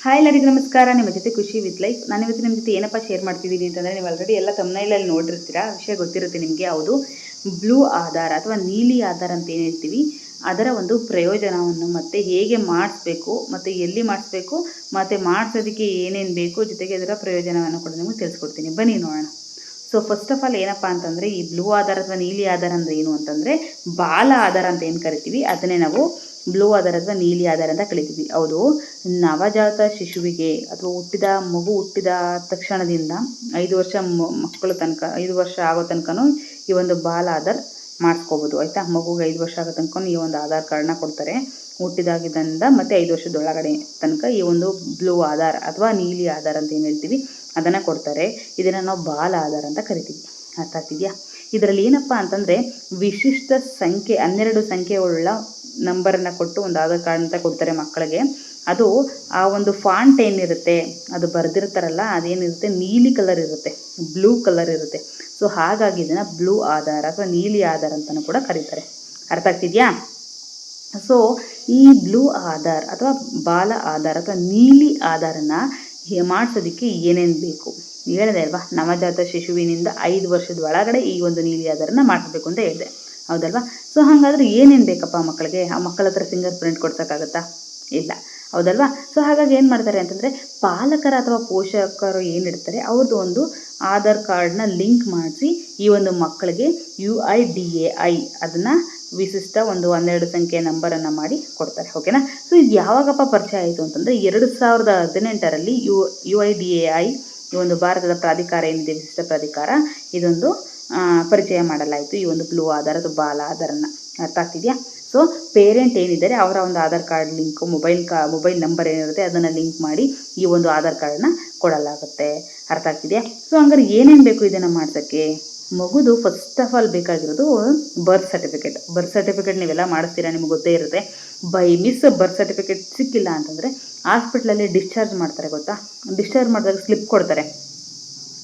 Hi ಎಲ್ಲರಿಗೂ ನಮಸ್ಕಾರ. ನಿಮ್ಮ ಜೊತೆ ಖುಷಿ ವಿತ್ ಲೈಫ್. ನಾನು ಇವತ್ತು ನಿಮ್ಮ ಜೊತೆ ಏನಪ್ಪ ಶೇರ್ ಮಾಡ್ತಿದ್ದೀನಿ ಅಂತಂದರೆ, ನೀವು ಆಲ್ರೆಡಿ ಎಲ್ಲ ತಮ್ಮನೇಲಲ್ಲಿ ನೋಡಿರ್ತೀರಾ, ವಿಷಯ ಗೊತ್ತಿರುತ್ತೆ ನಿಮಗೆ. ಯಾವುದು ಬ್ಲೂ ಆಧಾರ್ ಅಥವಾ ನೀಲಿ ಆಧಾರ್ ಅಂತ ಏನು ಹೇಳ್ತೀವಿ, ಅದರ ಒಂದು ಪ್ರಯೋಜನವನ್ನು ಮತ್ತು ಹೇಗೆ ಮಾಡಿಸ್ಬೇಕು ಮತ್ತು ಎಲ್ಲಿ ಮಾಡಿಸ್ಬೇಕು ಮತ್ತು ಮಾಡಿಸೋದಕ್ಕೆ ಏನೇನು ಬೇಕು, ಜೊತೆಗೆ ಅದರ ಪ್ರಯೋಜನವನ್ನು ಕೂಡ ನಿಮಗೆ ತಿಳಿಸ್ಕೊಡ್ತೀನಿ. ಬನ್ನಿ ನೋಡೋಣ. ಸೊ ಫಸ್ಟ್ ಆಫ್ ಆಲ್ ಏನಪ್ಪ ಅಂತಂದರೆ, ಈ ಬ್ಲೂ ಆಧಾರ್ ಅಥವಾ ನೀಲಿ ಆಧಾರ್ ಅಂದರೆ ಏನು ಅಂತಂದರೆ, ಬಾಲ ಆಧಾರ ಅಂತ ಏನು ಕರಿತೀವಿ ಅದನ್ನೇ ನಾವು ಬ್ಲೂ ಆಧಾರ್ ಅಥವಾ ನೀಲಿ ಆಧಾರ ಅಂತ ಕರಿತೀವಿ. ಹೌದು, ನವಜಾತ ಶಿಶುವಿಗೆ ಅಥವಾ ಮಗು ಹುಟ್ಟಿದ ತಕ್ಷಣದಿಂದ 5 ವರ್ಷ ಮಕ್ಕಳು ತನಕ 5 ವರ್ಷ ಆಗೋ ತನಕನೂ ಈ ಒಂದು ಬಾಲ ಆಧಾರ್ ಮಾಡಿಸ್ಕೋಬೋದು. ಆಯಿತಾ, ಮಗುಗೆ 5 ವರ್ಷ ಆಗೋ ತನಕ ಈ ಒಂದು ಆಧಾರ್ ಕಾರ್ಡ್ನ ಕೊಡ್ತಾರೆ. ಹುಟ್ಟಿದಾಗಿದ್ದರಿಂದ ಮತ್ತು 5 ವರ್ಷದೊಳಗಡೆ ತನಕ ಈ ಒಂದು ಬ್ಲೂ ಆಧಾರ್ ಅಥವಾ ನೀಲಿ ಆಧಾರ್ ಅಂತ ಏನು ಹೇಳ್ತೀವಿ ಅದನ್ನು ಕೊಡ್ತಾರೆ. ಇದನ್ನು ನಾವು ಬಾಲ ಆಧಾರ್ ಅಂತ ಕರಿತೀವಿ. ಅರ್ಥ ಆಗ್ತಿದೆಯಾ? ಇದರಲ್ಲಿ ಏನಪ್ಪ ಅಂತಂದರೆ, ವಿಶಿಷ್ಟ ಸಂಖ್ಯೆ 12 ಸಂಖ್ಯೆಯುಳ್ಳ ನಂಬರನ್ನು ಕೊಟ್ಟು ಒಂದು ಆಧಾರ್ ಕಾರ್ಡ್ ಅಂತ ಕೊಡ್ತಾರೆ ಮಕ್ಕಳಿಗೆ. ಅದು ಆ ಒಂದು ಫಾಂಟ್ ಏನಿರುತ್ತೆ, ಅದು ಬರೆದಿರ್ತಾರಲ್ಲ, ಅದೇನಿರುತ್ತೆ ನೀಲಿ ಕಲರ್ ಇರುತ್ತೆ, ಬ್ಲೂ ಕಲರ್ ಇರುತ್ತೆ. ಸೊ ಹಾಗಾಗಿ ಇದನ್ನು ಬ್ಲೂ ಆಧಾರ್ ಅಥವಾ ನೀಲಿ ಆಧಾರ್ ಅಂತಲೂ ಕೂಡ ಕರೀತಾರೆ. ಅರ್ಥ ಆಗ್ತಿದೆಯಾ? ಸೊ ಈ ಬ್ಲೂ ಆಧಾರ್ ಅಥವಾ ಬಾಲ ಆಧಾರ್ ಅಥವಾ ನೀಲಿ ಆಧಾರನ್ನು ಮಾಡಿಸೋದಕ್ಕೆ ಏನೇನು ಬೇಕು ಹೇಳಿದೆ ಅಲ್ವಾ. ನವಜಾತ ಶಿಶುವಿನಿಂದ 5 ವರ್ಷದ ಒಳಗಡೆ ಈ ಒಂದು ನೀಲಿ ಆಧಾರನ ಮಾಡಿಸ್ಬೇಕು ಅಂತ ಹೇಳಿದೆ, ಹೌದಲ್ವಾ. ಸೊ ಹಾಗಾದರೆ ಏನೇನು ಬೇಕಪ್ಪ ಮಕ್ಕಳಿಗೆ? ಆ ಮಕ್ಕಳ ಹತ್ರ ಫಿಂಗರ್ ಪ್ರಿಂಟ್ ಕೊಡ್ಸೋಕ್ಕಾಗತ್ತಾ? ಇಲ್ಲ, ಹೌದಲ್ವಾ. ಸೊ ಹಾಗಾಗಿ ಏನು ಮಾಡ್ತಾರೆ ಅಂತಂದರೆ, ಪಾಲಕರ ಅಥವಾ ಪೋಷಕರು ಏನಿರ್ತಾರೆ ಅವ್ರದ್ದು ಒಂದು ಆಧಾರ್ ಕಾರ್ಡ್ನ ಲಿಂಕ್ ಮಾಡಿಸಿ ಈ ಒಂದು ಮಕ್ಕಳಿಗೆ UIDAI ಅದನ್ನು ವಿಶಿಷ್ಟ ಒಂದು 12 ಸಂಖ್ಯೆಯ ನಂಬರನ್ನು ಮಾಡಿ ಕೊಡ್ತಾರೆ. ಓಕೆನಾ. ಸೊ ಇದು ಯಾವಾಗಪ್ಪ ಪರಿಚಯ ಆಯಿತು ಅಂತಂದರೆ, 2018ರಲ್ಲಿ UIDAI ಈ ಒಂದು ಭಾರತದ ಪ್ರಾಧಿಕಾರ ಏನಿದೆ, ವಿಶಿಷ್ಟ ಪ್ರಾಧಿಕಾರ, ಇದೊಂದು ಪರಿಚಯ ಮಾಡಲಾಯಿತು ಈ ಒಂದು ಬ್ಲೂ ಆಧಾರ್ ಅಥವಾ ಬಾಲ ಆಧಾರನ್ನು. ಅರ್ಥ ಆಗ್ತಿದೆಯಾ? ಸೊ ಪೇರೆಂಟ್ ಏನಿದ್ದಾರೆ ಅವರ ಒಂದು Aadhaar card link, mobile number ಏನಿರುತ್ತೆ ಅದನ್ನು ಲಿಂಕ್ ಮಾಡಿ ಈ ಒಂದು ಆಧಾರ್ ಕಾರ್ಡನ್ನ ಕೊಡಲಾಗುತ್ತೆ. ಅರ್ಥ ಆಗ್ತಿದೆಯಾ? ಸೊ ಹಂಗಾರೆ ಏನೇನು ಬೇಕು ಇದನ್ನು ಮಾಡ್ಸೋಕ್ಕೆ? ಮಗುದು ಫಸ್ಟ್ ಆಫ್ ಆಲ್ ಬೇಕಾಗಿರೋದು ಬರ್ತ್ ಸರ್ಟಿಫಿಕೇಟ್ ನೀವೆಲ್ಲ ಮಾಡಿಸ್ತೀರಾ, ನಿಮ್ಗೆ ಗೊತ್ತೇ ಇರುತ್ತೆ. ಬೈ ಮಿಸ್ ಬರ್ತ್ ಸರ್ಟಿಫಿಕೇಟ್ ಸಿಕ್ಕಿಲ್ಲ ಅಂತಂದರೆ ಹಾಸ್ಪಿಟ್ಲಲ್ಲಿ ಡಿಸ್ಚಾರ್ಜ್ ಮಾಡ್ತಾರೆ, ಗೊತ್ತಾ. ಡಿಸ್ಚಾರ್ಜ್ ಮಾಡಿದಾಗ ಸ್ಲಿಪ್ ಕೊಡ್ತಾರೆ.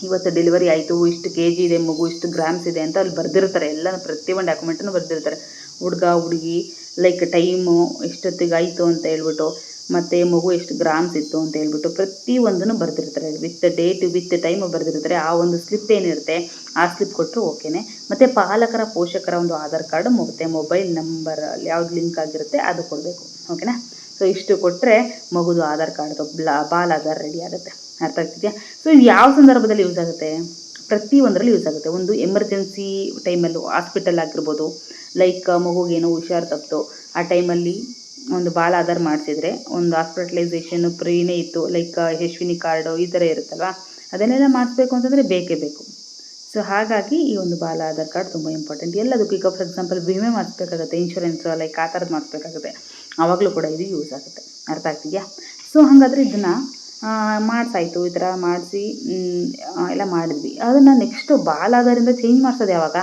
ಇವತ್ತು ಡೆಲಿವರಿ ಆಯಿತು, ಇಷ್ಟು kg ಇದೆ ಮಗು, ಇಷ್ಟು ಗ್ರಾಮ್ಸ್ ಇದೆ ಅಂತ ಅಲ್ಲಿ ಬರೆದಿರ್ತಾರೆ. ಎಲ್ಲ ಪ್ರತಿಯೊಂದು ಡಾಕ್ಯುಮೆಂಟನ್ನು ಬರೆದಿರ್ತಾರೆ. ಹುಡುಗ ಹುಡುಗಿ ಲೈಕ್ ಟೈಮು ಎಷ್ಟೊತ್ತಿಗೆ ಆಯಿತು ಅಂತ ಹೇಳ್ಬಿಟ್ಟು, ಮತ್ತು ಮಗು ಎಷ್ಟು ಗ್ರಾಮ್ಸ್ ಇತ್ತು ಅಂತ ಹೇಳ್ಬಿಟ್ಟು ಪ್ರತಿಯೊಂದನ್ನು ಬರೆದಿರ್ತಾರೆ. ವಿತ್ ಡೇಟ್ ವಿತ್ ಟೈಮು ಬರೆದಿರ್ತಾರೆ. ಆ ಒಂದು ಸ್ಲಿಪ್ ಏನಿರುತ್ತೆ ಆ ಸ್ಲಿಪ್ ಕೊಟ್ಟರು ಓಕೆನೆ. ಮತ್ತು ಪಾಲಕರ ಪೋಷಕರ ಒಂದು ಆಧಾರ್ ಕಾರ್ಡು ಮತ್ತು ಮೊಬೈಲ್ ನಂಬರ್ ಯಾವ್ದು ಲಿಂಕ್ ಆಗಿರುತ್ತೆ ಅದು ಕೊಡಬೇಕು. ಓಕೆನಾ. ಸೊ ಇಷ್ಟು ಕೊಟ್ಟರೆ ಮಗುದು ಆಧಾರ್ ಕಾರ್ಡ್ದು ಬಾಲ ಆಧಾರ್ ರೆಡಿ ಆಗುತ್ತೆ. ಅರ್ಥ ಆಗ್ತಿದೆಯಾ? ಸೊ ಇದು ಯಾವ ಸಂದರ್ಭದಲ್ಲಿ ಯೂಸ್ ಆಗುತ್ತೆ? ಪ್ರತಿಯೊಂದರಲ್ಲಿ ಯೂಸ್ ಆಗುತ್ತೆ. ಒಂದು ಎಮರ್ಜೆನ್ಸಿ ಟೈಮಲ್ಲೂ ಹಾಸ್ಪಿಟಲ್ ಆಗಿರ್ಬೋದು, ಲೈಕ್ ಮಗುಗೇನೋ ಹುಷಾರು ತಪ್ಪಿತು, ಆ ಟೈಮಲ್ಲಿ ಒಂದು ಬಾಲ ಆಧಾರ್ ಮಾಡಿಸಿದ್ರೆ ಒಂದು ಹಾಸ್ಪಿಟಲೈಸೇಷನ್ನು ಫ್ರೀನೇ ಇತ್ತು, ಲೈಕ್ ಯಶಸ್ವಿನಿ ಕಾರ್ಡು ಈ ಥರ ಇರುತ್ತಲ್ವ, ಅದನ್ನೆಲ್ಲ ಮಾಡಿಸ್ಬೇಕು ಅಂತಂದರೆ ಬೇಕೇ ಬೇಕು. ಸೊ ಹಾಗಾಗಿ ಈ ಒಂದು ಬಾಲ ಆಧಾರ್ ಕಾರ್ಡ್ ತುಂಬ ಇಂಪಾರ್ಟೆಂಟ್ ಎಲ್ಲದಕ್ಕೂ. ಈಗ ಫಾರ್ ಎಕ್ಸಾಂಪಲ್ ವಿಮೆ ಮಾಡಿಸ್ಬೇಕಾಗುತ್ತೆ, ಇನ್ಶೂರೆನ್ಸ್ ಲೈಕ್ ಆ ಥರದ್ದು ಮಾಡಿಸ್ಬೇಕಾಗುತ್ತೆ, ಆವಾಗಲೂ ಕೂಡ ಇದು ಯೂಸ್ ಆಗುತ್ತೆ. ಅರ್ಥ ಆಗ್ತಿದೆಯಾ? ಸೊ ಹಾಗಾದರೆ ಇದನ್ನು ಮಾಡಿಸಾಯ್ತು, ಈ ಥರ ಮಾಡಿಸಿ ಎಲ್ಲ ಮಾಡಿದ್ವಿ. ಅದನ್ನು ನೆಕ್ಸ್ಟು ಬಾಲ ಆಧಾರಿಂದ ಚೇಂಜ್ ಮಾಡಿಸೋದು ಯಾವಾಗ?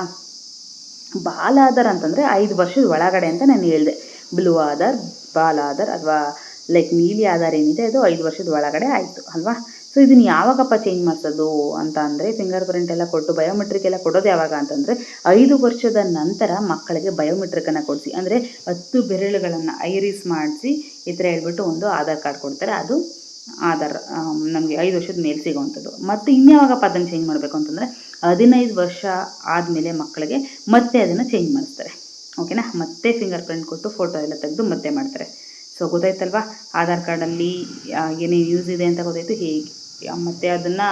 ಬಾಲ ಆಧಾರ್ ಅಂತಂದರೆ 5 ವರ್ಷದ ಒಳಗಡೆ ಅಂತ ನಾನು ಹೇಳಿದೆ. ಬ್ಲೂ ಆಧಾರ್, ಬಾಲ ಆಧಾರ್ ಅಥವಾ ಲೈಕ್ ನೀಲಿ ಆಧಾರ್ ಏನಿದೆ ಅದು 5 ವರ್ಷದ ಒಳಗಡೆ ಆಯಿತು ಅಲ್ವಾ. ಸೊ ಇದನ್ನು ಯಾವಾಗಪ್ಪ ಚೇಂಜ್ ಮಾಡಿಸೋದು ಅಂತ ಅಂದರೆ, ಫಿಂಗರ್ ಪ್ರಿಂಟ್ ಎಲ್ಲ ಕೊಟ್ಟು ಬಯೋಮೆಟ್ರಿಕ್ ಎಲ್ಲ ಕೊಡೋದು ಯಾವಾಗ ಅಂತಂದರೆ, 5 ವರ್ಷದ ನಂತರ ಮಕ್ಕಳಿಗೆ ಬಯೋಮೆಟ್ರಿಕನ್ನು ಕೊಡಿಸಿ, ಅಂದರೆ 10 ಬೆರಳುಗಳನ್ನು ಐರಿಸ್ ಮಾಡಿಸಿ ಈ ಥರ ಹೇಳ್ಬಿಟ್ಟು ಒಂದು ಆಧಾರ್ ಕಾರ್ಡ್ ಕೊಡ್ತಾರೆ. ಅದು ಆಧಾರ್ ನಮಗೆ 5 ವರ್ಷದ ಮೇಲೆ ಸಿಗೋವಂಥದ್ದು. ಮತ್ತು ಇನ್ಯಾವಾಗಪ್ಪ ಅದನ್ನು ಚೇಂಜ್ ಮಾಡಬೇಕು ಅಂತಂದರೆ, 15 ವರ್ಷ ಆದಮೇಲೆ ಮಕ್ಕಳಿಗೆ ಮತ್ತೆ ಅದನ್ನು ಚೇಂಜ್ ಮಾಡಿಸ್ತಾರೆ. ಓಕೆನಾ. ಮತ್ತೆ ಫಿಂಗರ್ ಪ್ರಿಂಟ್ ಕೊಟ್ಟು ಫೋಟೋ ಎಲ್ಲ ತೆಗೆದು ಮತ್ತೆ ಮಾಡ್ತಾರೆ. ಸೊ ಗೊತ್ತಾಯ್ತಲ್ವಾ, ಆಧಾರ್ ಕಾರ್ಡಲ್ಲಿ ಏನೇನು ಯೂಸ್ ಇದೆ ಅಂತ ಗೊತ್ತಾಯಿತು, ಹೇಗೆ ಮತ್ತು ಅದನ್ನು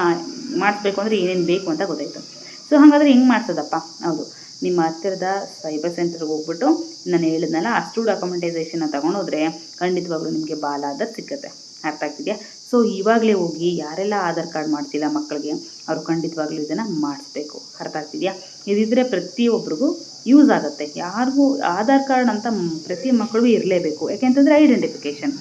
ಮಾಡಿಸ್ಬೇಕು ಅಂದರೆ ಏನೇನು ಬೇಕು ಅಂತ ಗೊತ್ತಾಯಿತು. ಸೊ ಹಾಗಾದರೆ ಹೆಂಗೆ ಮಾಡಿಸೋದಪ್ಪ? ಹೌದು, ನಿಮ್ಮ ಹತ್ತಿರದ ಸೈಬರ್ ಸೆಂಟರ್ಗೆ ಹೋಗ್ಬಿಟ್ಟು ನಾನು ಹೇಳಿದ್ನಲ್ಲ ಅಷ್ಟು ಡಾಕ್ಯುಮೆಂಟೈಸೇಷನ್ನ ತೊಗೊಂಡೋದ್ರೆ ಖಂಡಿತವಾಗ್ಲೂ ನಿಮಗೆ ಬಾಲ ಆಧಾರ್ ಸಿಗುತ್ತೆ. ಅರ್ಥ ಆಗ್ತಿದೆಯಾ? ಸೊ ಇವಾಗಲೇ ಹೋಗಿ ಯಾರೆಲ್ಲ ಆಧಾರ್ ಕಾರ್ಡ್ ಮಾಡ್ತಿಲ್ಲ ಮಕ್ಕಳಿಗೆ ಅವರು ಖಂಡಿತವಾಗ್ಲೂ ಇದನ್ನು ಮಾಡಿಸ್ಬೇಕು. ಅರ್ಥ ಆಗ್ತಿದೆಯಾ? ಇದಿದ್ದರೆ ಪ್ರತಿಯೊಬ್ಬರಿಗೂ ಯೂಸ್ ಆಗುತ್ತೆ. ಯಾರಿಗೂ ಆಧಾರ್ ಕಾರ್ಡ್ ಅಂತ ಪ್ರತಿ ಮಕ್ಕಳಿಗೂ ಇರಲೇಬೇಕು. ಯಾಕೆಂತಂದರೆ ಐಡೆಂಟಿಫಿಕೇಷನ್.